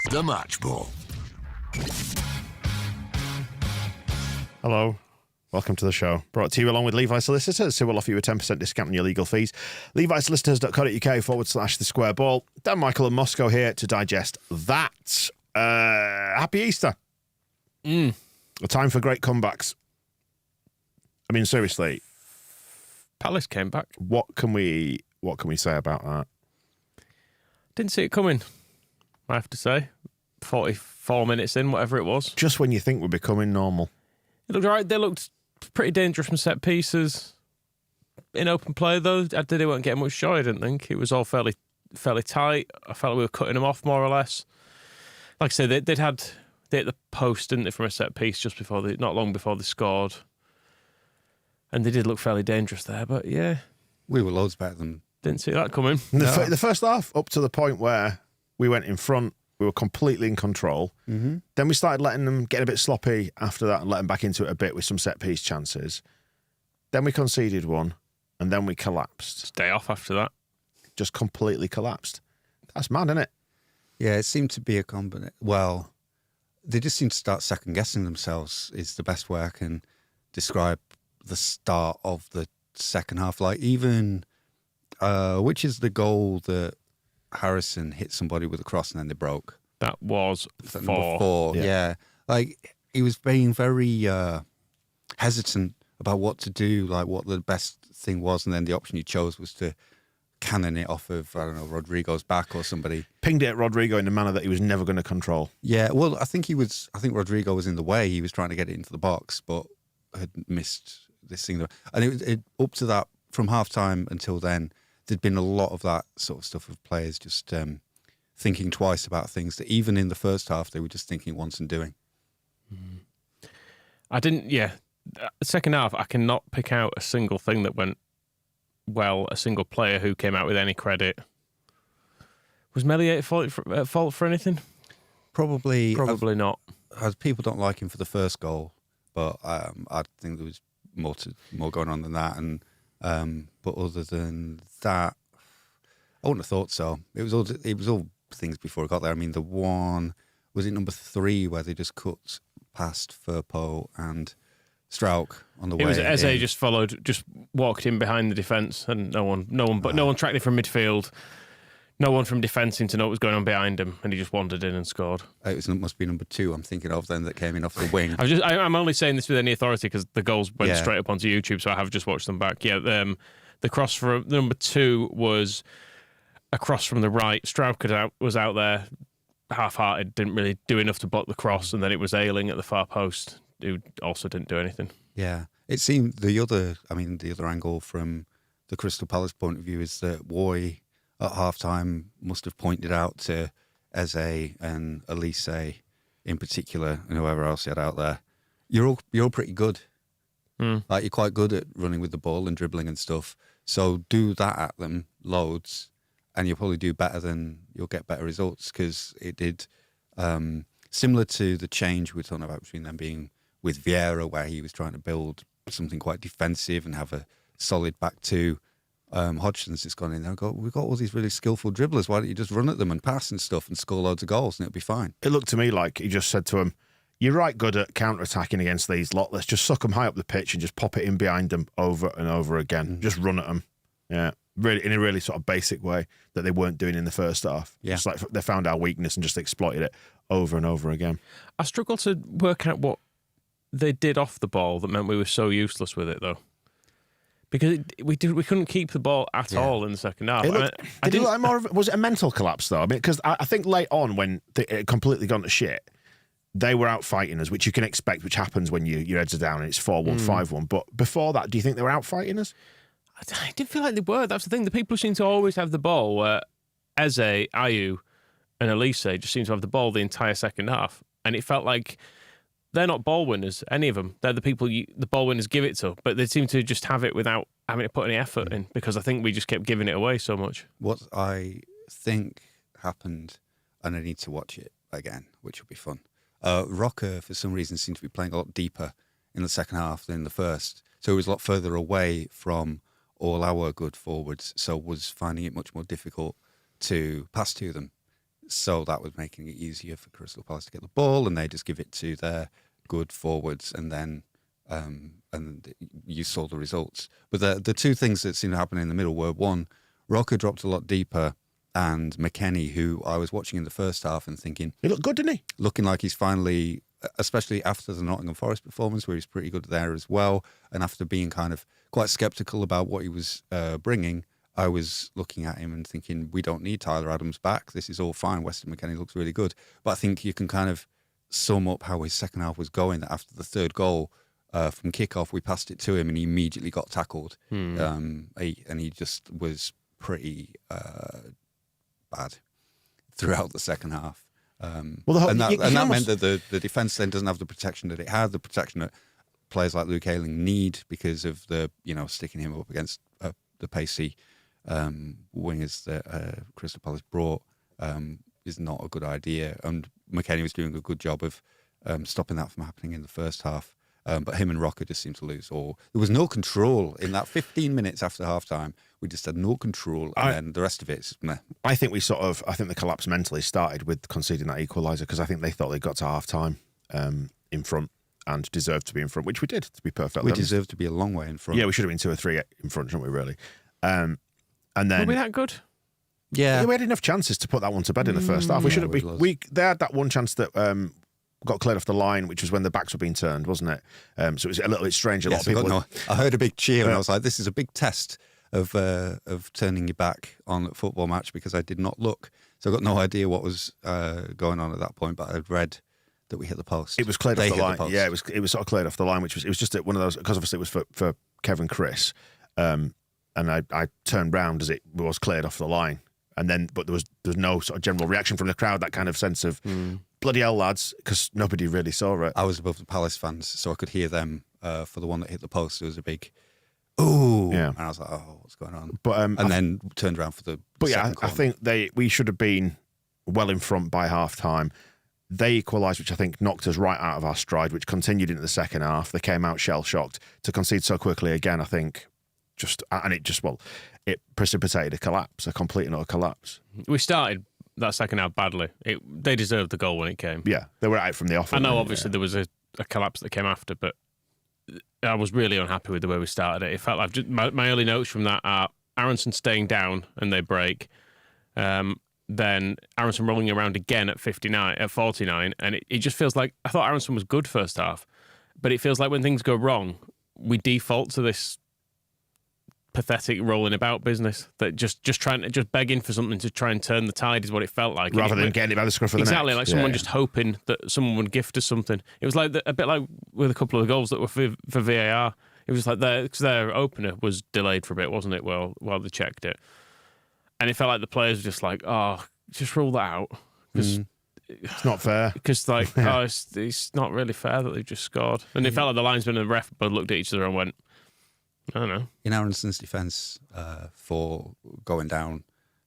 The Match Ball. Hello. Welcome to the show. Brought to you along with Levi Solicitors, who will offer you a 10% discount on your legal fees. LeviSolicitors.co.uk/the square ball. Dan, Michael and Moscow here to digest that. Happy Easter. A time for great comebacks. I mean, seriously. Palace came back. What can we say about that? Didn't see it coming, I have to say. 44 minutes in, whatever it was. Just when you think we're becoming normal. It looked right. They looked pretty dangerous from set pieces. In open play, though, they weren't getting much joy, I didn't think. It was all fairly tight. I felt like we were cutting them off, more or less. Like I say, they hit the post, didn't they, from a set piece just before not long before they scored. And they did look fairly dangerous there, but yeah. We were loads better than... Didn't see that coming. The first half, up to the point where we went in front, we were completely in control. Mm-hmm. Then we started letting them get a bit sloppy after that and let them back into it a bit with some set-piece chances. Then we conceded one, and then we collapsed. Stay off after that. Just completely collapsed. That's mad, isn't it? Yeah, it seemed to be a combination. Well, they just seemed to start second-guessing themselves is the best way I can describe the start of the second half. Like, even... which is the goal that Harrison hit somebody with a cross and then they broke? That was Number 4. Yeah. Like, he was being very hesitant about what to do, like what the best thing was, and then the option he chose was to cannon it off of, I don't know, Rodrigo's back or somebody. Pinged it at Rodrigo in a manner that he was never going to control. Yeah, well, I think Rodrigo was in the way. He was trying to get it into the box, but had missed this thing. And it up to that, from half-time until then, there'd been a lot of that sort of stuff of players just thinking twice about things that even in the first half they were just thinking once and doing. Second half, I cannot pick out a single thing that went well, a single player who came out with any credit. Was Meslier at fault for anything? Probably not. People don't like him for the first goal, but I think there was more going on than that. And but other than that, I wouldn't have thought so. It was all things before it got there. I mean, the one was it number 3 where they just cut past Firpo and Strauch on the way. It was Eze just walked in behind the defence, and no one tracked it from midfield. No one from defence seemed to know what was going on behind him, and he just wandered in and scored. It must be number 2 I'm thinking of then that came in off the wing. I'm only saying this with any authority because the goals went straight up onto YouTube, so I have just watched them back. Yeah, the cross for number 2 was a cross from the right. Strauch was out there, half-hearted, didn't really do enough to block the cross, and then it was Ayling at the far post, who also didn't do anything. Yeah, it seemed the other angle from the Crystal Palace point of view is that Woy at half-time must have pointed out to Eze and Elise in particular, and whoever else he had out there, you're all pretty good. Like, you're quite good at running with the ball and dribbling and stuff. So do that at them loads, and you'll probably do better you'll get better results, because it did, similar to the change we're talking about between them being with Vieira, where he was trying to build something quite defensive and have a solid back two. Hodgson's just gone in there and we've got all these really skillful dribblers. Why don't you just run at them and pass and stuff and score loads of goals and it'll be fine? It looked to me like he just said to him, you're right good at counter-attacking against these lot. Let's just suck them high up the pitch and just pop it in behind them over and over again. Just run at them. Yeah, really, in a really sort of basic way that they weren't doing in the first half. Yeah. Just like they found our weakness and just exploited it over and over again. I struggle to work out what they did off the ball that meant we were so useless with it, though. Because we couldn't keep the ball at all in the second half. Was it a mental collapse, though? I mean, because I think late on, when it had completely gone to shit, they were out fighting us, which you can expect, which happens when your heads are down and it's 4-1, 5-1. But before that, do you think they were out fighting us? I did feel like they were. That's the thing. The people who seem to always have the ball, where Eze, Ayew, and Elise just seem to have the ball the entire second half. And it felt like they're not ball winners, any of them. They're the people the ball winners give it to, but they seem to just have it without having to put any effort in, because I think we just kept giving it away so much. What I think happened, and I need to watch it again, which will be fun. Rocker, for some reason, seemed to be playing a lot deeper in the second half than the first. So he was a lot further away from all our good forwards, so was finding it much more difficult to pass to them. So that was making it easier for Crystal Palace to get the ball, and they just give it to their good forwards, and then and you saw the results. But the two things that seemed to happen in the middle were, one, Rocker dropped a lot deeper, and McKennie, who I was watching in the first half and thinking... He looked good, didn't he? Looking like he's finally, especially after the Nottingham Forest performance, where he's pretty good there as well, and after being kind of quite sceptical about what he was bringing, I was looking at him and thinking, we don't need Tyler Adams back. This is all fine. Weston McKennie looks really good. But I think you can kind of sum up how his second half was going. That after the third goal from kickoff, we passed it to him and he immediately got tackled. And he just was pretty bad throughout the second half. And that meant that the defence then doesn't have the protection that it had, the protection that players like Luke Ayling need because of the, sticking him up against the pacey wingers that Crystal Palace brought is not a good idea. And McKennie was doing a good job of stopping that from happening in the first half. But him and Rocker just seemed to lose all. There was no control in that 15 minutes after half-time. We just had no control, and then the rest of it's meh. I think the collapse mentally started with conceding that equaliser, because I think they thought they got to half-time in front and deserved to be in front, which we did, to be perfectly honest. We deserved to be a long way in front. Yeah, we should have been 2 or 3 in front, shouldn't we, really? And then... Were we that good? Yeah. We had enough chances to put that one to bed in the first half. We should have. They had that one chance that got cleared off the line, which was when the backs were being turned, wasn't it? So it was a little bit strange. A lot of people. I heard a big cheer and I was like, "This is a big test of turning your back on a football match," because I did not look, so I got no idea what was going on at that point. But I'd read that we hit the post. It was cleared off the line. Yeah, it was sort of cleared off the line, it was just one of those, because obviously it was for Kevin Chris, and I turned round as it was cleared off the line. But there was no sort of general reaction from the crowd, that kind of sense of bloody hell, lads, because nobody really saw it. I was above the Palace fans, so I could hear them for the one that hit the post. There was a big, ooh, and I was like, oh, what's going on? But then turned around for the. But yeah, second corner. I think we should have been well in front by half time. They equalised, which I think knocked us right out of our stride, which continued into the second half. They came out shell shocked. To concede so quickly again, I think. It precipitated a complete and utter collapse. We started that second half badly. They deserved the goal when it came. Yeah, they were out from the off. I know, obviously, there was a collapse that came after, but I was really unhappy with the way we started it. It felt like my early notes from that are Aronson staying down and they break. Then Aronson rolling around again at 49, and it just feels like, I thought Aronson was good first half, but it feels like when things go wrong, we default to this pathetic rolling about business that just begging for something to try and turn the tide is what it felt like, rather than getting it by the scruff of the neck. Exactly, like someone just hoping that someone would gift us something. It was like a bit like with a couple of the goals that were for VAR. It was like their opener was delayed for a bit, wasn't it? While they checked it, and it felt like the players were just like, oh, just rule that out, because it's not fair. Because it's not really fair that they've just scored, and it felt like the linesman and the ref both looked at each other and went, I don't know. In Aronson's defence for going down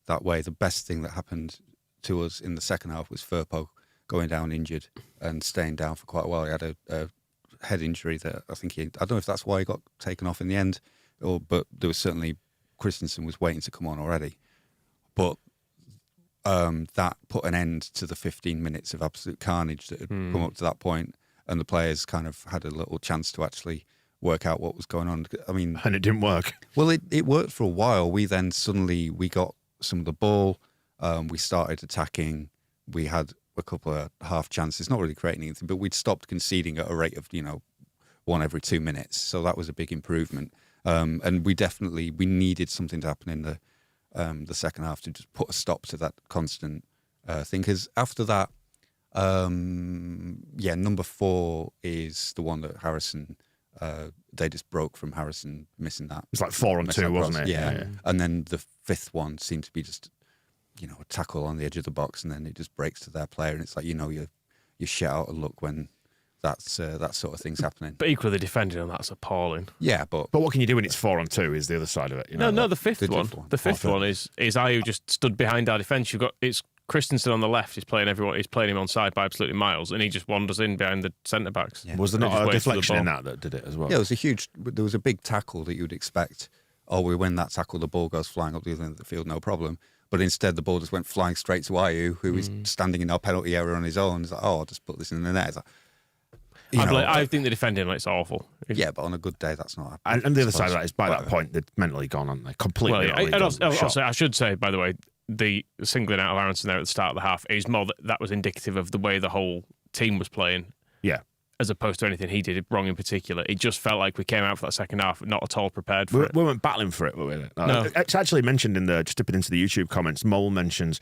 that way, the best thing that happened to us in the second half was Firpo going down injured and staying down for quite a while. He had a head injury that I don't know if that's why he got taken off in the end, but there was certainly, Christensen was waiting to come on already. But that put an end to the 15 minutes of absolute carnage that had come up to that point, and the players kind of had a little chance to actually work out what was going on. I mean, and it didn't work. Well, it worked for a while. We then suddenly we got some of the ball. We started attacking. We had a couple of half chances, not really creating anything, but we'd stopped conceding at a rate of 1 every 2 minutes. So that was a big improvement. And we needed something to happen in the second half to just put a stop to that constant thing. Because after that, number 4 is the one that Harrison. They just broke from Harrison missing that. It's like 4 on 2, wasn't it? Yeah. And then the 5th one seemed to be just, a tackle on the edge of the box, and then it just breaks to their player, and it's like, you shit out a look when that sort of thing's happening. But equally, defending on that's appalling. Yeah, but what can you do when it's 4 on 2 is the other side of it. No, the fifth one. The fifth one is Ayew just stood behind our defence. It's Christensen on the left. He's playing him on side by absolutely miles, and he just wanders in behind the centre backs. Yeah. Was there not a deflection in that did it as well? Yeah, there was a big tackle that you'd expect. Oh, we win that tackle, the ball goes flying up the other end of the field, no problem. But instead, the ball just went flying straight to Ayew, who was standing in our penalty area on his own. It's like, oh, I'll just put this in the net. It's like, I think the defending it's awful. Yeah, but on a good day, that's not. And the other side of that is by that point they're mentally gone, aren't they? Completely. Well, yeah. And also, I should say, by the way, the singling out of Aronson there at the start of the half is more that was indicative of the way the whole team was playing. Yeah. As opposed to anything he did wrong in particular. It just felt like we came out for that second half not at all prepared for it. We weren't battling for it, were we? No. It's actually mentioned just dipping into the YouTube comments, Mole mentions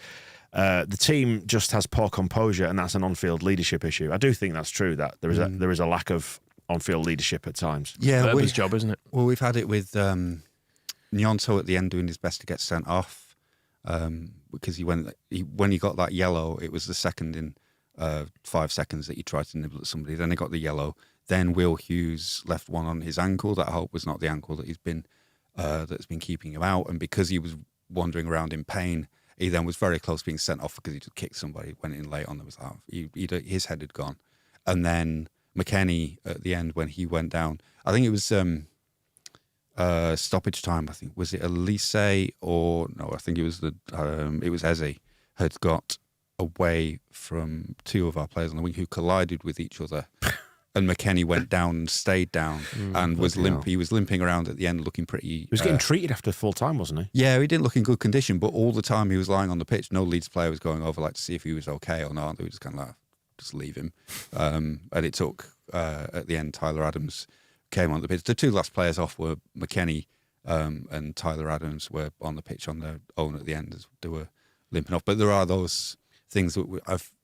the team just has poor composure and that's an on-field leadership issue. I do think that's true, that there is a lack of on-field leadership at times. Yeah, Berber's job, isn't it? Well, we've had it with Nyonto at the end doing his best to get sent off because when he got that yellow, it was the second in 5 seconds that he tried to nibble at somebody. Then he got the yellow. Then Will Hughes left one on his ankle. That I hope was not the ankle that that's been keeping him out. And because he was wandering around in pain, he then was very close to being sent off because he just kicked somebody, went in late on them. His head had gone. And then McKennie at the end when he went down, I think it was stoppage time. I think was it Elise or no? I think it was Eze had got away from two of our players on the wing who collided with each other. And McKennie went down and stayed down and was limp. He was limping around at the end, looking pretty. He was getting treated after full time, wasn't he? Yeah, he didn't look in good condition. But all the time he was lying on the pitch, no Leeds player was going over to see if he was okay or not. They were just kind of like, just leave him. And it took at the end. Tyler Adams came on the pitch. The two last players off were McKennie and Tyler Adams were on the pitch on their own at the end as they were limping off. But there are those things that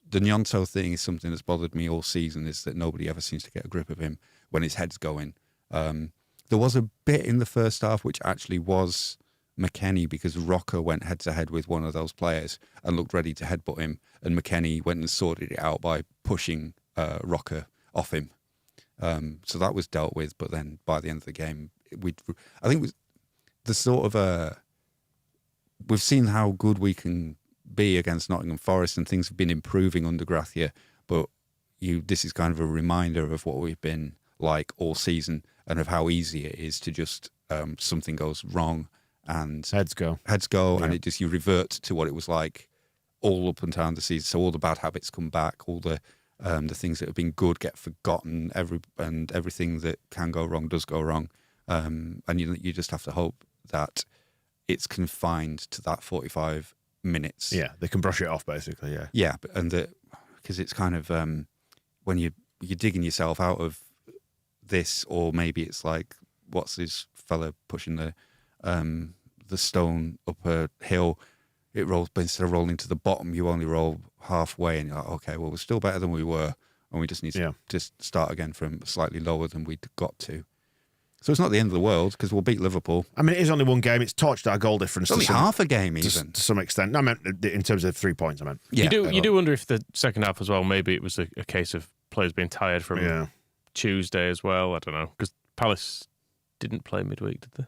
the Nyonto thing is something that's bothered me all season, is that nobody ever seems to get a grip of him when his head's going. There was a bit in the first half which actually was McKennie because Rocker went head-to-head with one of those players and looked ready to headbutt him, and McKennie went and sorted it out by pushing Rocker off him. So that was dealt with, but then by the end of the game, I think it was the sort of we've seen how good we can be against Nottingham Forest, and things have been improving under Gracia, but this is kind of a reminder of what we've been like all season and of how easy it is to just something goes wrong and heads go, yeah. And you revert to what it was like all up and down the season. So all the bad habits come back, all the things that have been good get forgotten, and everything that can go wrong does go wrong, and you just have to hope that it's confined to that 45 minutes. Yeah, they can brush it off basically. Yeah, and because it's kind of when you're digging yourself out of this, or maybe it's like what's this fella pushing the stone up a hill, it rolls, but instead of rolling to the bottom, you only roll halfway, and you're like, okay, well we're still better than we were, and we just need to just start again from slightly lower than we'd got to. So it's not the end of the world because we'll beat Liverpool. I mean, it is only one game. It's torched our goal difference. It's only half a game, even to some extent. No, I meant in terms of 3 points. I meant. Yeah. You do wonder if the second half as well. Maybe it was a case of players being tired from Tuesday as well. I don't know, because Palace didn't play midweek, did they?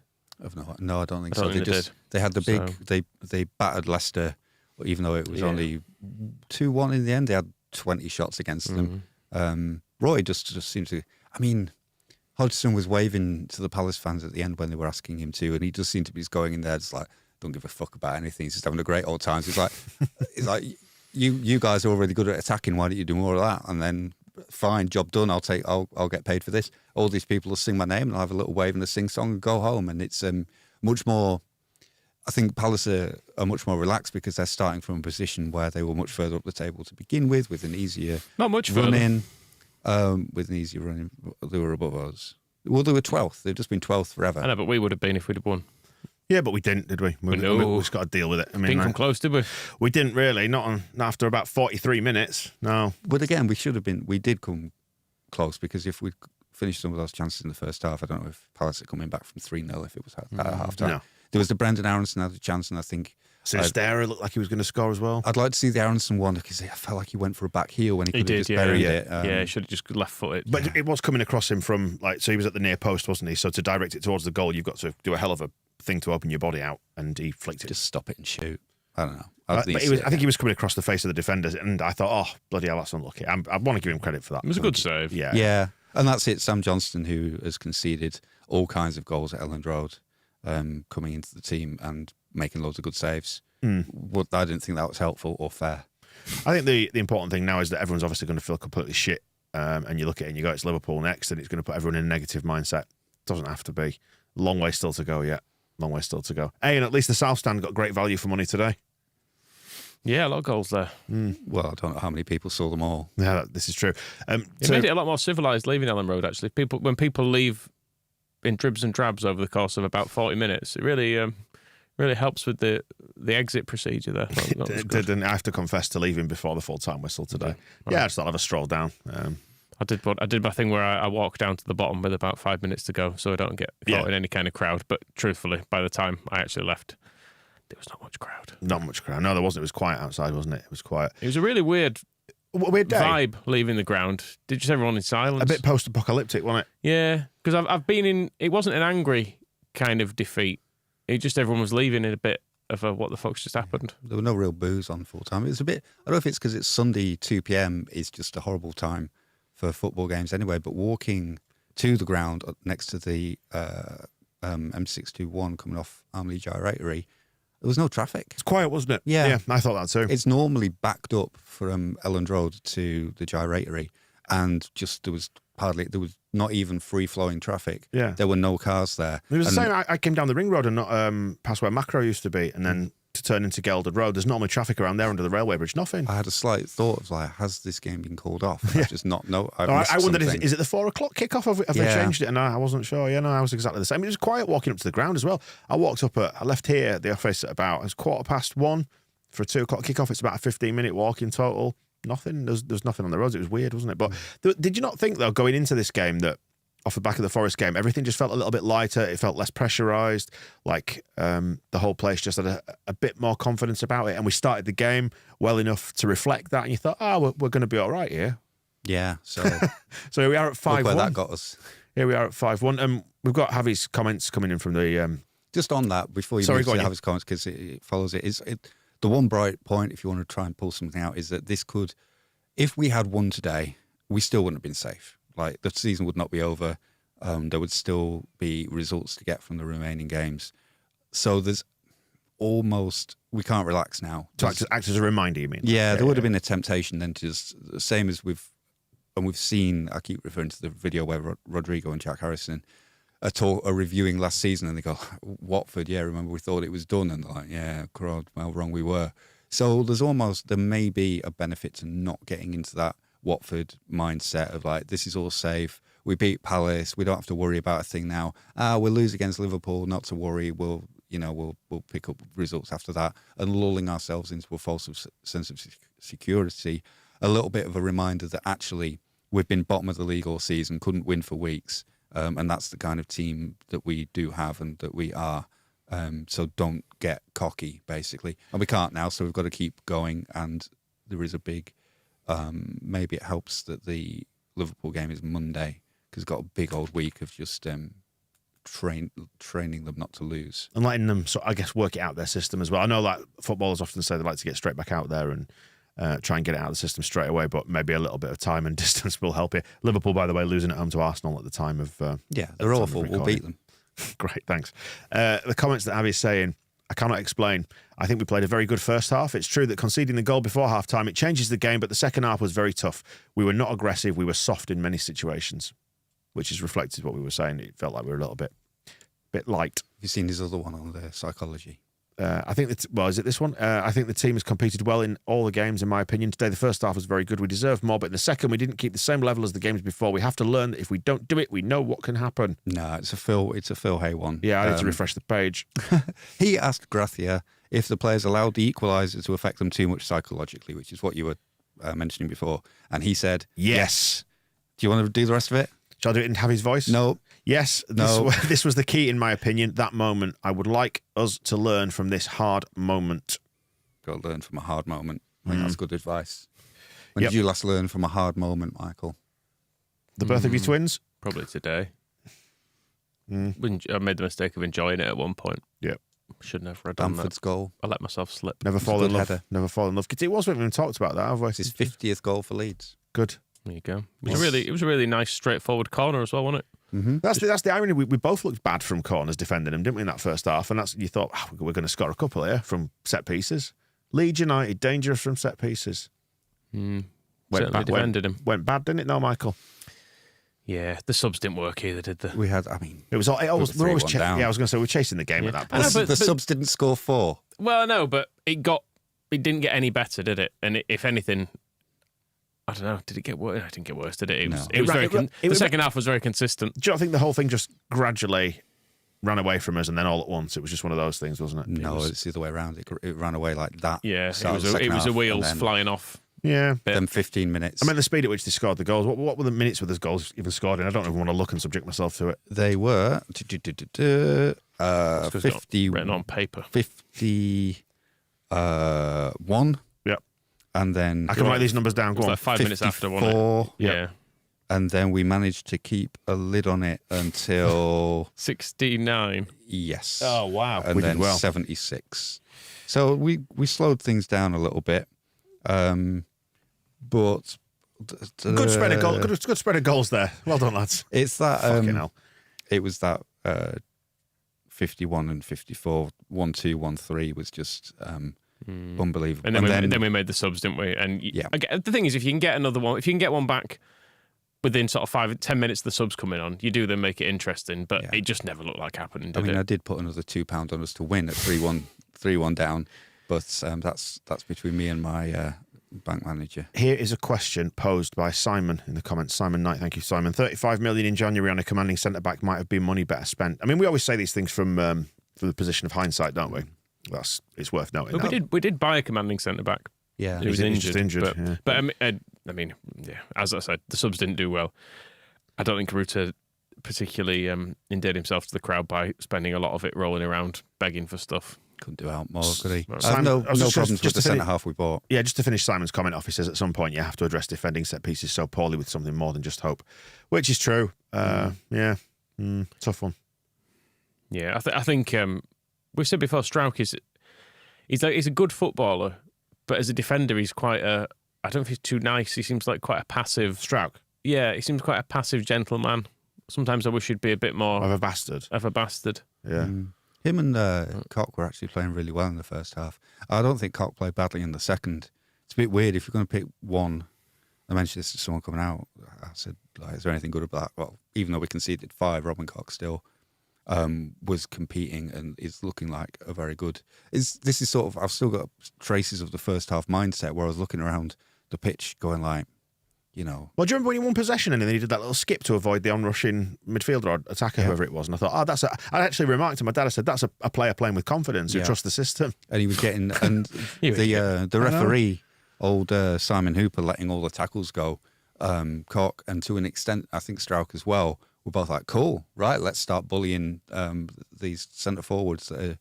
No, I don't think so. They had the big. They battered Leicester, even though it was only 2-1 in the end. They had 20 shots against them. Roy just seemed to. I mean, Hodgson was waving to the Palace fans at the end when they were asking him to, and he just seemed to be just going in there, just like, don't give a fuck about anything. He's just having a great old time. So it's like, you guys are already good at attacking. Why don't you do more of that? And then, fine, job done. I'll get paid for this. All these people will sing my name, and I'll have a little wave and a sing song and go home. And it's much more. I think Palace are much more relaxed because they're starting from a position where they were much further up the table to begin with an easier not much run further. in. With an easier run, they were above us. Well, they were 12th. They've just been 12th forever. I know, but we would have been if we'd have won. Yeah, but we didn't, did we? We just got to deal with it. I mean, didn't come close, did we? We didn't really. Not after about 43 minutes. No. But again, we should have been. We did come close because if we'd finished some of those chances in the first half, I don't know if Palace are coming back from 3-0 if it was at half time. No. There was the Brendan Aronson had a chance, and I think Sinistera looked like he was going to score as well. I'd like to see the Aronson one because I felt like he went for a back heel when he could have just buried it. Yeah, he should have just left footed. But it was coming across him from, so he was at the near post, wasn't he? So to direct it towards the goal, you've got to do a hell of a thing to open your body out, and he flicked it. Just stop it and shoot. I don't know. But I think he was coming across the face of the defenders, and I thought, oh, bloody hell, that's unlucky. I want to give him credit for that. It was a good save. Yeah. And that's it. Sam Johnston, who has conceded all kinds of goals at Elland Road, coming into the team and making loads of good saves. But I didn't think that was helpful or fair. I think the important thing now is that everyone's obviously going to feel completely shit. And you look at it and you go, it's Liverpool next, and it's going to put everyone in a negative mindset. Doesn't have to be. Long way still to go yet. Long way still to go. Hey, and at least the South Stand got great value for money today. Yeah, a lot of goals there. Well, I don't know how many people saw them all. Yeah, this is true. It made it a lot more civilised leaving Ellen Road, actually. When people leave in dribs and drabs over the course of about 40 minutes, it really helps with the exit procedure there. Didn't I have to confess to leaving before the full-time whistle today. Yeah, I just thought I'd have a stroll down. I did my thing where I walked down to the bottom with about 5 minutes to go, so I don't get caught in any kind of crowd. But truthfully, by the time I actually left, there was not much crowd. Not much crowd. No, there wasn't. It was quiet outside, wasn't it? It was quiet. It was a really weird day. Vibe leaving the ground. Did just everyone in silence? A bit post-apocalyptic, wasn't it? Yeah, because I've been in. It wasn't an angry kind of defeat. It just everyone was leaving in a bit of a what the fuck's just happened. There were no real boos on full time. It was a bit. I don't know if it's because it's Sunday 2 p.m. is just a horrible time for football games anyway. But walking to the ground next to the M621 coming off Armley Gyratory, there was no traffic. It's quiet, wasn't it? Yeah, I thought that too. It's normally backed up from Elland Road to the Gyratory, and just there was not even free-flowing traffic. Yeah. There were no cars there. It was the same. I came down the ring road and not past where Macro used to be, and then to turn into Gelded Road. There's normally traffic around there under the railway bridge. Nothing. I had a slight thought of like, has this game been called off? I've just not know. I wondered, is it the 4 o'clock kickoff? Have they changed it? And I wasn't sure. Yeah, no, I was exactly the same. It was quiet walking up to the ground as well. I left here at the office at about, it was 1:15 for a 2 o'clock kickoff. It's about a 15-minute walk in total. Nothing. There's nothing on the roads. It was weird, wasn't it? But did you not think, though, going into this game that off the back of the Forest game, everything just felt a little bit lighter. It felt less pressurised. Like the whole place just had a bit more confidence about it. And we started the game well enough to reflect that. And you thought, we're going to be all right here. Yeah. So so here we are at 5-1. Look where that got us. Here we are at 5-1. We've got Javi's comments coming in from the... Just on that, before you move to Javi's comments, because it follows it, the one bright point, if you want to try and pull something out, is that this could... If we had won today, we still wouldn't have been safe. Like, the season would not be over. There would still be results to get from the remaining games. So there's almost... We can't relax now. To act as a reminder, you mean? Yeah, there would have been a temptation then to just... The same as we've seen... I keep referring to the video where Rodrigo and Jack Harrison are reviewing last season, and they go, Watford, yeah, remember we thought it was done? And they're like, yeah, God, how wrong we were. So there may be a benefit to not getting into that Watford mindset of like, this is all safe. We beat Palace. We don't have to worry about a thing now. We'll lose against Liverpool. Not to worry. We'll pick up results after that, and lulling ourselves into a false sense of security. A little bit of a reminder that actually we've been bottom of the league all season, couldn't win for weeks, and that's the kind of team that we do have and that we are. So don't get cocky, basically. And we can't now, so we've got to keep going. And there is a big... maybe it helps that the Liverpool game is Monday, because it's got a big old week of just training them not to lose. And letting them, I guess, work it out their system as well. I know like footballers often say they like to get straight back out there and try and get it out of the system straight away, but maybe a little bit of time and distance will help you. Liverpool, by the way, losing at home to Arsenal at the time of... they're awful. We'll beat them. Great, thanks. The comments that Abby's saying, I cannot explain. I think we played a very good first half. It's true that conceding the goal before half-time, it changes the game, but the second half was very tough. We were not aggressive. We were soft in many situations, which is reflected what we were saying. It felt like we were a little bit light. Have you seen his other one on the psychology? I think is it this one? I think the team has competed well in all the games, in my opinion. Today, the first half was very good. We deserved more, but in the second, we didn't keep the same level as the games before. We have to learn that if we don't do it, we know what can happen. No, it's a Phil Hay one. Yeah, I need to refresh the page. He asked Gracia if the players allowed the equaliser to affect them too much psychologically, which is what you were mentioning before. And he said, yes. Do you want to do the rest of it? Shall I do it in Javi's voice? No. Yes, this was the key, in my opinion, that moment. I would like us to learn from this hard moment. Got to learn from a hard moment. I think that's good advice. When did you last learn from a hard moment, Michael? The birth of your twins? Probably today. I made the mistake of enjoying it at one point. Yeah. Should never have done Bamford's that. goal. I let myself slip. Never fall in love. Header. Never fall in love. It was when we talked about that, have we? It's his 50th goal for Leeds. Good. There you go. It was a really nice, straightforward corner as well, wasn't it? That's the irony. We both looked bad from corners defending them, didn't we, in that first half? And you thought, we're going to score a couple here from set pieces. Leeds United, dangerous from set pieces. Certainly defended him. Went bad, didn't it, no, Michael? Yeah, the subs didn't work either, did they? We had, I mean... We're always 3-1 chasing. down. Yeah, I was going to say, we're chasing the game at that point. know, the subs didn't score 4. Well, no, but it didn't get any better, did it? And if anything, I don't know, did it get worse? It didn't get worse, did it? The second half was very consistent. Do you not think the whole thing just gradually ran away from us and then all at once? It was just one of those things, wasn't it? No, it's the other way around. It ran away like that. Yeah, Start it of the was second a half, wheels and then- flying off. Yeah. Then 15 minutes. I mean, the speed at which they scored the goals. What were the minutes with those goals even scored in? I don't even want to look and subject myself to it. They were 50 Written on paper. 51. Yep. And then I can write these numbers down. It Go was on. like 5 minutes after, wasn't it? 54. Yeah. And then we managed to keep a lid on it until 69. yes. Oh, wow. And We then did well. 76. So we slowed things down a little bit. But Good spread of goals. Good spread of goals there. Well done, lads. It's that Fucking hell. it was that 51 and 54, 1-2, 1-3 was just unbelievable. And then we made the subs, didn't we? And Yeah. the thing is, if you can get another one, if you can get one back within sort of 5-10 minutes, the subs coming on, you do then make it interesting. But Yeah. it just never looked like happening. I Did mean, I it? did put another £2 on us to win at 3-1 down, but that's between me and my bank manager. Here is a question posed by Simon in the comments. Simon Knight, thank you, Simon. 35 million in January on a commanding centre back might have been money better spent. I mean, we always say these things from the position of hindsight, don't we? It's worth noting. But we did buy a commanding centre back. Yeah, He was He's just injured. injured, yeah. But I mean, yeah. As I said, the subs didn't do well. I don't think Ruta particularly endeared himself to the crowd by spending a lot of it rolling around begging for stuff. couldn't do out more, could he? Simon, I have no I was just- problems just with the to finish- centre half we bought. Yeah, just to finish Simon's comment off, he says at some point you have to address defending set pieces so poorly with something more than just hope, which is true. Tough one. Yeah, I think we've said before, Strauch he's a good footballer, but as a defender, he's quite a. I don't know if he's too nice. He seems like quite a passive. Strauch, Yeah, he seems quite a passive gentleman. Sometimes I wish he'd be a bit more of a bastard. of a bastard. Yeah. Him and Cock were actually playing really well in the first half. I don't think Cock played badly in the second. It's a bit weird if you're going to pick one. I mentioned this to someone coming out. I said, like, is there anything good about that? Well, even though we conceded 5, Robin Cock still was competing and is looking like a very good. This is sort of, I've still got traces of the first half mindset where I was looking around the pitch going like, you know. Well, do you remember when he won possession and then he did that little skip to avoid the onrushing midfielder or attacker, whoever it was? And I thought, I actually remarked to my dad, I said, that's a player playing with confidence who trusts the system. And he was getting, and the referee, old Simon Hooper, letting all the tackles go, Cock, and to an extent, I think Strauch as well, were both like, cool, right, let's start bullying these centre forwards that are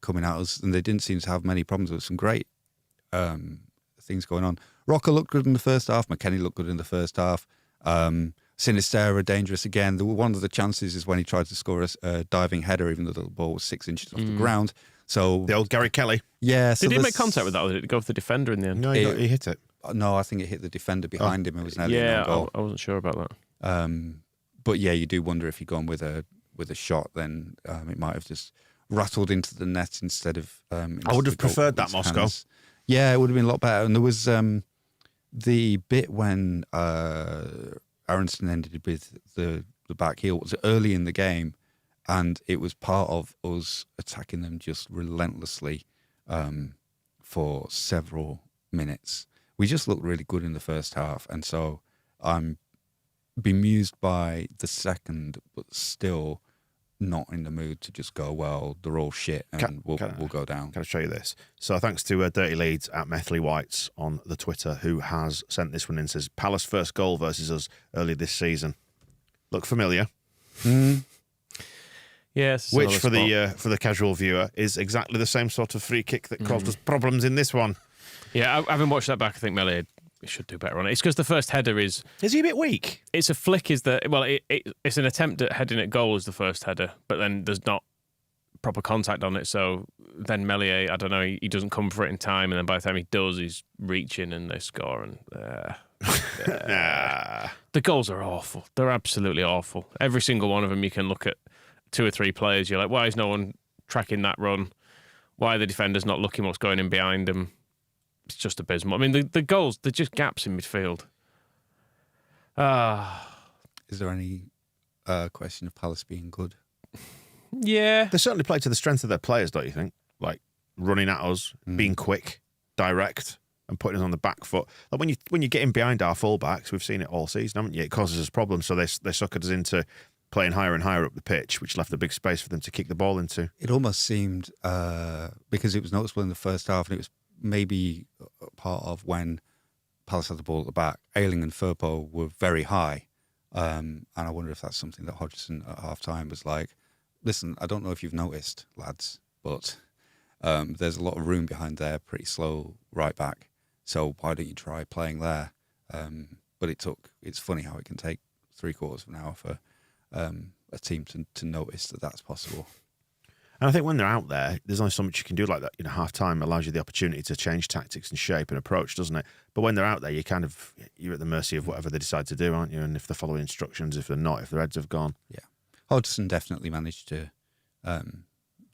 coming at us. And they didn't seem to have many problems with some great things going on. Rocker looked good in the first half. McKennie looked good in the first half. Sinistera dangerous again. One of the chances is when he tried to score a diving header, even though the ball was 6 inches off the ground. So The old Gary Kelly. yeah. So Did he make contact with that, or did it go for the defender in the end? No, he hit it. No, I think it hit the defender behind him. It was nearly Yeah, an goal. I wasn't sure about that. But yeah, you do wonder if he'd gone with a shot, then it might have just rattled into the net instead of. I would have preferred that, Moscow. Yeah, it would have been a lot better. And there was the bit when Aronson ended with the back heel. It was early in the game, and it was part of us attacking them just relentlessly for several minutes. We just looked really good in the first half, and so I'm bemused by the second, but still not in the mood to just go, well, they're all shit and we'll go down. Can I show you this? So thanks to Dirty Leeds at Methley Whites on the Twitter, who has sent this one in, says, Palace first goal versus us early this season. Look familiar? Yes, Which for the casual viewer is exactly the same sort of free kick that caused us problems in this one. Yeah, I haven't watched that back. I think Melly should do better on it. It's because the first header is he a bit weak? It's a flick. It's an attempt at heading at goal as the first header, but then there's not proper contact on it. So then Melier, I don't know, he doesn't come for it in time, and then by the time he does, he's reaching and they score. And The goals are awful. They're absolutely awful. Every single one of them, you can look at 2 or 3 players. You're like, why is no one tracking that run? Why are the defenders not looking what's going in behind them? It's just abysmal. I mean, the goals, they're just gaps in midfield. Is there any question of Palace being good? Yeah. They certainly play to the strength of their players, don't you think? Like running at us, being quick, direct, and putting us on the back foot. Like when you get in behind our fullbacks, we've seen it all season, haven't you? It causes us problems. So they suckered us into playing higher and higher up the pitch, which left a big space for them to kick the ball into. It almost seemed, because it was noticeable in the first half, and it was maybe part of when Palace had the ball at the back, Ayling and Firpo were very high. And I wonder if that's something that Hodgson at half-time was like, listen, I don't know if you've noticed, lads, but there's a lot of room behind there, pretty slow right back. So why don't you try playing there? But it's funny how it can take 3/4 of an hour for a team to notice that that's possible. And I think when they're out there, there's only so much you can do like that. Half-time allows you the opportunity to change tactics and shape and approach, doesn't it? But when they're out there, you're at the mercy of whatever they decide to do, aren't you? And if they're following instructions, if they're not, if their heads have gone. Yeah. Hodgson definitely managed to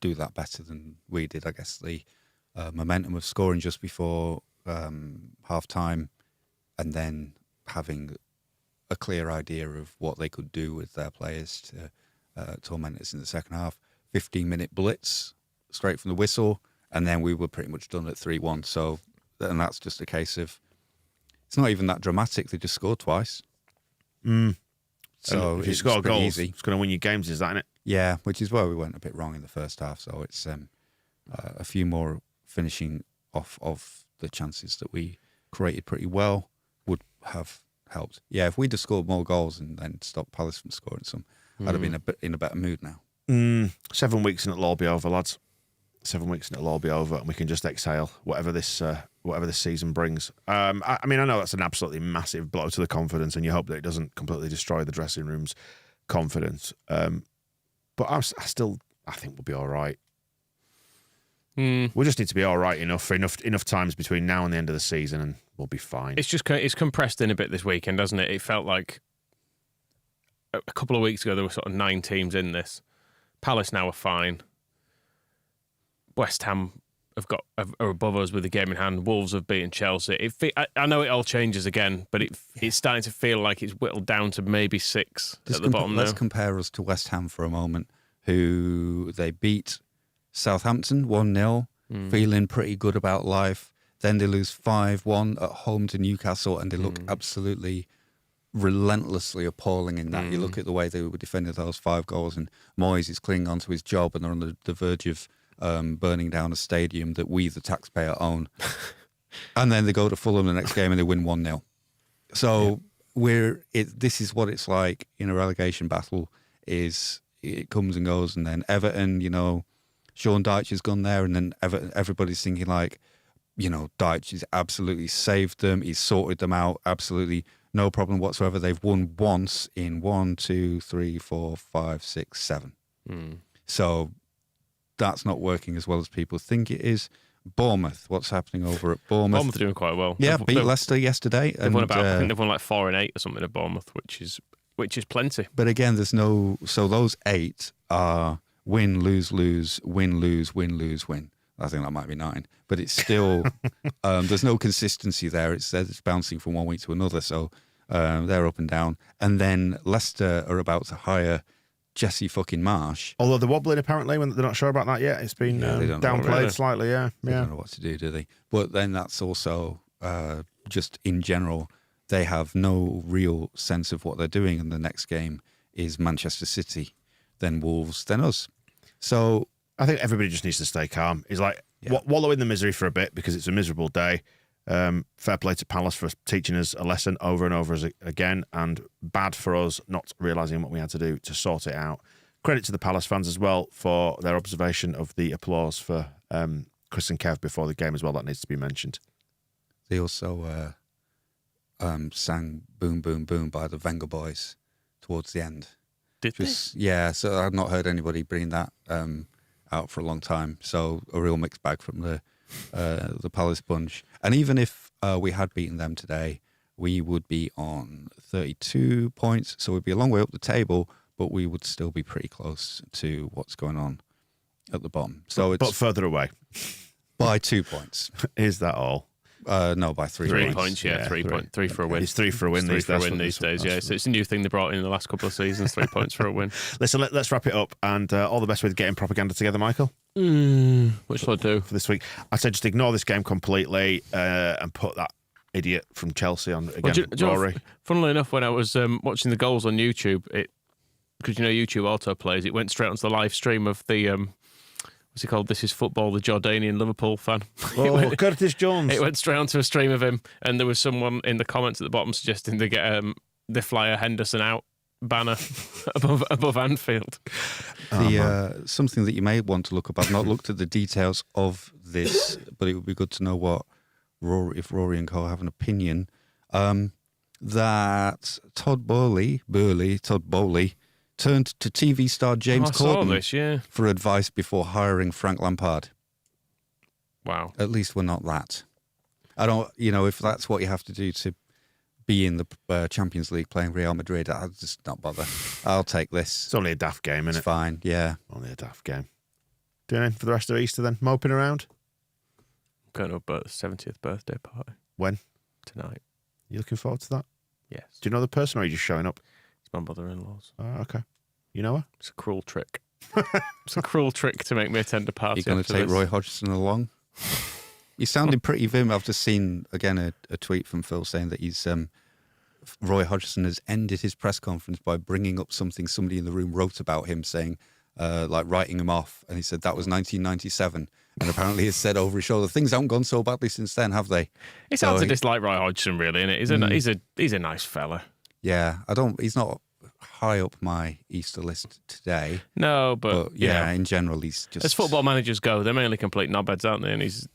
do that better than we did. I guess the momentum of scoring just before half-time and then having a clear idea of what they could do with their players to torment us in the second half. 15-minute blitz straight from the whistle, and then we were pretty much done at 3-1. So, and that's just a case of, it's not even that dramatic. They just scored twice. So if you score goals, easy. it's going to win you games, is that, isn't it? Yeah, which is where we went a bit wrong in the first half. So it's a few more finishing off of the chances that we created pretty well would have helped. Yeah, if we'd have scored more goals and then stopped Palace from scoring some, I'd have been in a better mood now. 7 weeks and it'll all be over, lads. 7 weeks and it'll all be over, and we can just exhale whatever this season brings. I mean, I know that's an absolutely massive blow to the confidence, and you hope that it doesn't completely destroy the dressing room's confidence. But I think we'll be all right. We just need to be all right enough times between now and the end of the season, and we'll be fine. It's compressed in a bit this weekend, doesn't it? It felt like a couple of weeks ago there were sort of 9 teams in this. Palace now are fine. West Ham are above us with the game in hand. Wolves have beaten Chelsea. I know it all changes again, but it's starting to feel like it's whittled down to maybe 6 at the bottom. Let's compare us to West Ham for a moment, who they beat Southampton 1-0, feeling pretty good about life. Then they lose 5-1 at home to Newcastle, and they look absolutely relentlessly appalling in that. You look at the way they were defending those 5 goals, and Moyes is clinging onto his job, and they're on the verge of burning down a stadium that we, the taxpayer, own. And then they go to Fulham the next game and they win 1-0. So this is what it's like in a relegation battle. Is it comes and goes, and then Everton, Sean Dyche has gone there, and then everybody's thinking like, Dyche has absolutely saved them. He's sorted them out. Absolutely no problem whatsoever. They've won once in 1, 2, 3, 4, 5, 6, 7. So that's not working as well as people think it is. Bournemouth, what's happening over at Bournemouth? Bournemouth are doing quite well. Yeah, beat Leicester yesterday. I think they've won like 4 and 8 or something at Bournemouth, which is plenty. But again, so those 8 are win, lose, lose, win, lose, win, lose, win. I think that might be 9, but it's still there's no consistency there. It's bouncing from one week to another, so they're up and down. And then Leicester are about to hire Jesse fucking Marsh. Although they're wobbling apparently, when they're not sure about that yet. It's been downplayed slightly. Yeah, They don't know what to do they? But then that's also just in general, they have no real sense of what they're doing. And the next game is Manchester City, then Wolves, then us. So I think everybody just needs to stay calm. It's like wallow in the misery for a bit because it's a miserable day. Fair play to Palace for teaching us a lesson over and over again, and bad for us not realising what we had to do to sort it out. Credit to the Palace fans as well for their observation of the applause for Chris and Kev before the game as well. That needs to be mentioned. They also sang Boom Boom Boom by the Venga Boys towards the end. Did they? Yeah, so I've not heard anybody bring that out for a long time. So a real mixed bag from the Palace bunch. And even if we had beaten them today, we would be on 32 points. So we'd be a long way up the table, but we would still be pretty close to what's going on at the bottom. So it's but further away. by 2 points. Is that all? No, by 3 3 points. points, yeah, 3 points. 3 for a win. It's 3 for a win Three these for a days. win these days, yeah. So it's a new thing they brought in the last couple of seasons, 3 points for a win. Listen, let's wrap it up, and all the best with getting propaganda together, Michael. What shall I do? For this week, I said just ignore this game completely and put that idiot from Chelsea on again, do you know, Rory. funnily enough, when I was watching the goals on YouTube, because YouTube autoplays, it went straight onto the live stream of the what's he called? This is Football, the Jordanian Liverpool fan. Oh, Curtis Jones. It went straight onto a stream of him, and there was someone in the comments at the bottom suggesting they get the Flyer Henderson out banner above Anfield. Something that you may want to look up. I've not looked at the details of this, but it would be good to know what Rory and Co have an opinion. That Todd Bowley turned to TV star James Corden for advice before hiring Frank Lampard. Wow. At least we're not that. I don't, if that's what you have to do to be in the Champions League playing Real Madrid, I'll just not bother. I'll take this. It's only a daft game, isn't it? It's fine, yeah. Only a daft game. Doing anything for the rest of Easter then? Moping around? Going to a 70th birthday party. When? Tonight. You looking forward to that? Yes. Do you know the person, or are you just showing up? It's my mother-in-law's. Oh, okay. You know her? It's a cruel trick. It's a cruel trick to make me attend a party. You're going to take Roy Hodgson along? You sounded pretty vim. I've just seen, again, a tweet from Phil saying that he's Roy Hodgson has ended his press conference by bringing up something somebody in the room wrote about him, saying, writing him off. And he said that was 1997. And apparently he said over his shoulder, things haven't gone so badly since then, have they? It's hard to dislike Roy Hodgson, really, isn't it? He's a nice fella. Yeah, he's not high up my Easter list today. No, but yeah, in general, he's just... As football managers go, they're mainly complete knobheads, aren't they? And he's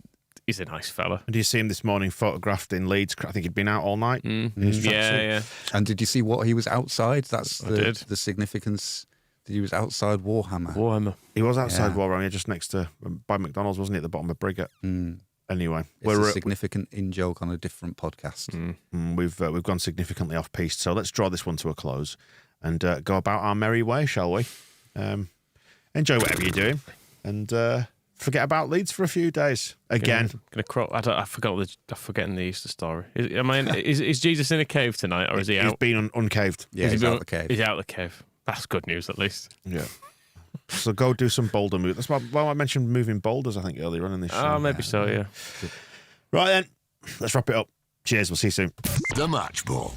a nice fella. And do you see him this morning photographed in Leeds? I think he'd been out all night. Yeah. And did you see what he was outside? That's the significance that he was outside Warhammer. He was outside Warhammer, just next to, by McDonald's, wasn't he, at the bottom of Briggate? Anyway, it's a significant in-joke on a different podcast. We've gone significantly off-piste, so let's draw this one to a close and go about our merry way, shall we? Enjoy whatever you're doing and forget about Leeds for a few days. Again. I'm forgetting the Easter story. Is Jesus in a cave tonight, or is he out? He's been uncaved. Yeah, he's out of the cave. He's out of the cave. That's good news, at least. Yeah. So go do some boulder move. That's why I mentioned moving boulders, I think, earlier on in this show. Oh, maybe so, yeah. Right then, let's wrap it up. Cheers, we'll see you soon. The Match Ball.